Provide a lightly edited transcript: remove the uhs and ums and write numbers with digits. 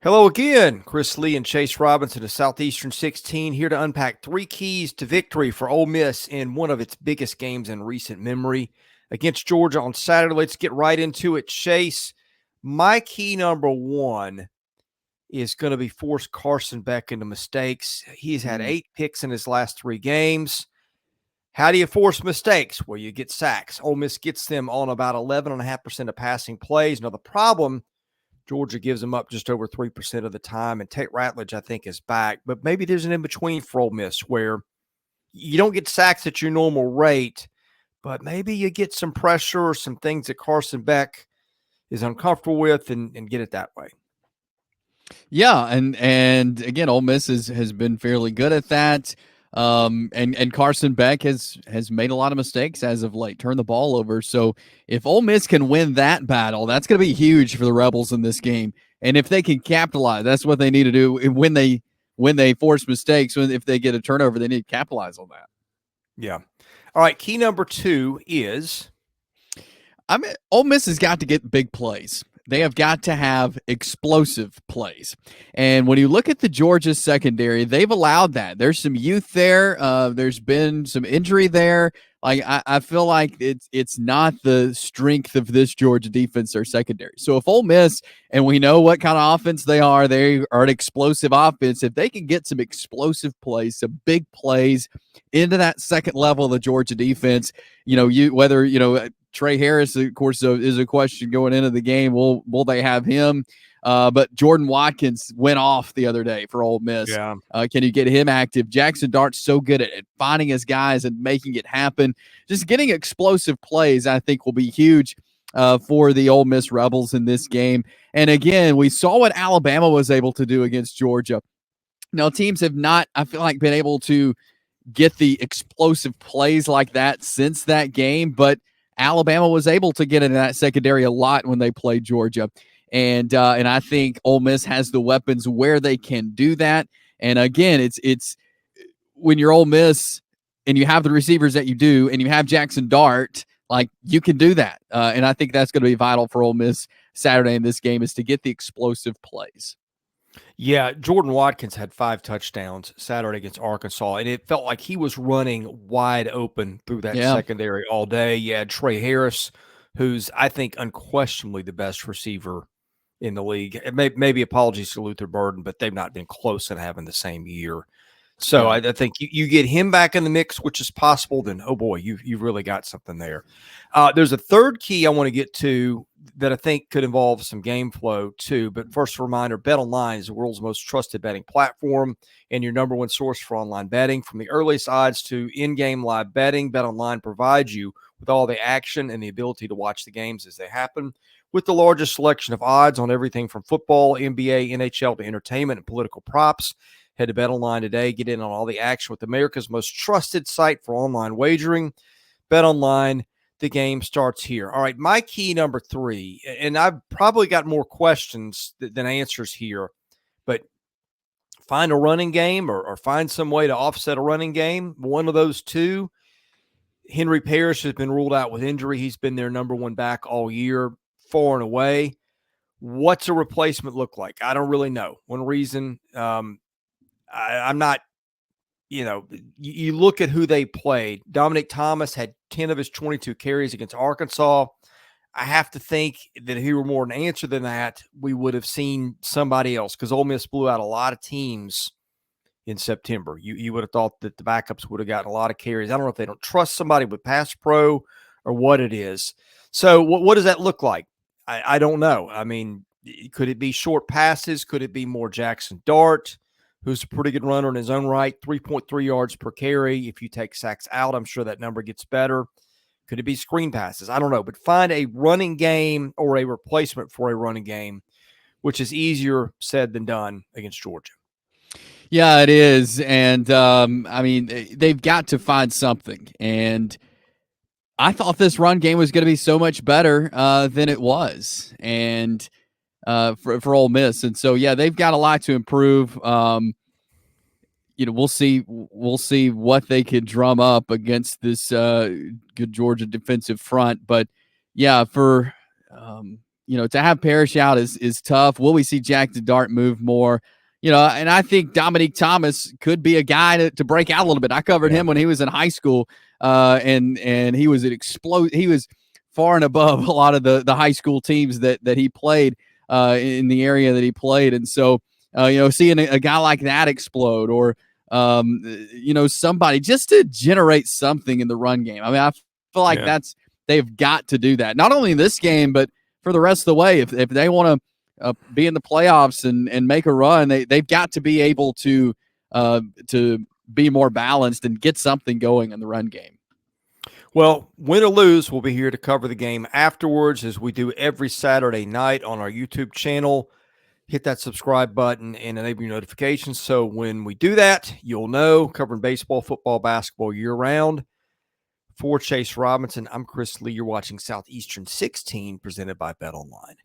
Hello again, Chris Lee and Chase Robinson of Southeastern 16 here to unpack three keys to victory for Ole Miss in one of its biggest games in recent memory against Georgia on Saturday. Let's get right into it. Chase, my key number one is going to be force Carson Beck into mistakes. He's had 8 picks in his last 3 games. How do you force mistakes? Well, you get sacks. Ole Miss gets them on about 11.5% of passing plays. Now, the problem, Georgia gives them up just over 3% of the time, and Tate Ratledge, I think, is back. But maybe there's an in-between for Ole Miss where you don't get sacks at your normal rate, but maybe you get some pressure or some things that Carson Beck is uncomfortable with and get it that way. Yeah, and again, Ole Miss has been fairly good at that. And Carson Beck has made a lot of mistakes as of late, turned the ball over. So if Ole Miss can win that battle, that's going to be huge for the Rebels in this game. And if they can capitalize, that's what they need to do when they force mistakes. If they get a turnover, they need to capitalize on that. Yeah. All right. Key number 2 is, Ole Miss has got to get big plays. They have got to have explosive plays. And when you look at the Georgia secondary, they've allowed that. There's some youth there. There's been some injury there. Like I feel like it's not the strength of this Georgia defense or secondary. So if Ole Miss, and we know what kind of offense they are an explosive offense. If they can get some explosive plays, some big plays into that second level of the Georgia defense, Tre Harris, of course, is a question going into the game. Will they have him? But Jordan Watkins went off the other day for Ole Miss. Yeah. Can you get him active? Jaxson Dart's so good at finding his guys and making it happen. Just getting explosive plays, I think, will be huge for the Ole Miss Rebels in this game. And again, we saw what Alabama was able to do against Georgia. Now, teams have not, I feel like, been able to get the explosive plays like that since that game, but Alabama was able to get into that secondary a lot when they played Georgia. And I think Ole Miss has the weapons where they can do that. And again, it's when you're Ole Miss and you have the receivers that you do and you have Jaxson Dart, like you can do that. And I think that's going to be vital for Ole Miss Saturday in this game is to get the explosive plays. Yeah, Jordan Watkins had 5 touchdowns Saturday against Arkansas, and it felt like he was running wide open through that secondary all day. You had Tre Harris, who's, I think, unquestionably the best receiver in the league. Maybe apologies to Luther Burden, but they've not been close in having the same year. So I think you get him back in the mix, which is possible, then, oh, boy, you've really got something there. There's a third key I want to get to that I think could involve some game flow too. But first, a reminder, BetOnline is the world's most trusted betting platform and your number one source for online betting. From the earliest odds to in-game live betting, BetOnline provides you with all the action and the ability to watch the games as they happen. With the largest selection of odds on everything from football, NBA, NHL to entertainment and political props. Head to BetOnline today. Get in on all the action with America's most trusted site for online wagering. BetOnline. The game starts here. All right, my key number 3, and I've probably got more questions than answers here, but find a running game or find some way to offset a running game. One of those two. Henry Parrish has been ruled out with injury. He's been their number 1 back all year, far and away. What's a replacement look like? I don't really know. One reason I'm not, you look at who they played. Domonique Thomas had 10 of his 22 carries against Arkansas. I have to think that if he were more an answer than that, we would have seen somebody else because Ole Miss blew out a lot of teams in September. You would have thought that the backups would have gotten a lot of carries. I don't know if they don't trust somebody with pass pro or what it is. So what does that look like? I don't know. I mean, could it be short passes? Could it be more Jaxson Dart, who's a pretty good runner in his own right, 3.3 yards per carry? If you take sacks out, I'm sure that number gets better. Could it be screen passes? I don't know. But find a running game or a replacement for a running game, which is easier said than done against Georgia. Yeah, it is. And, I mean, they've got to find something. And I thought this run game was going to be so much better than it was, and for Ole Miss. And so, yeah, they've got a lot to improve. We'll see what they can drum up against this good Georgia defensive front. But yeah, for to have Parrish out is tough. Will we see Jaxson Dart move more? And I think Domonique Thomas could be a guy to break out a little bit. I covered him when he was in high school, and he was he was far and above a lot of the high school teams that he played in the area that he played. And so, seeing a guy like that explode, or somebody just to generate something in the run game. I mean, I feel like they've got to do that, not only in this game, but for the rest of the way. If they want to be in the playoffs and make a run, they've got to be able to be more balanced and get something going in the run game. Well, win or lose, we'll be here to cover the game afterwards, as we do every Saturday night on our YouTube channel. Hit that subscribe button and enable your notifications, so when we do that, you'll know. Covering baseball, football, basketball year-round. For Chase Robinson, I'm Chris Lee. You're watching Southeastern 16, presented by BetOnline.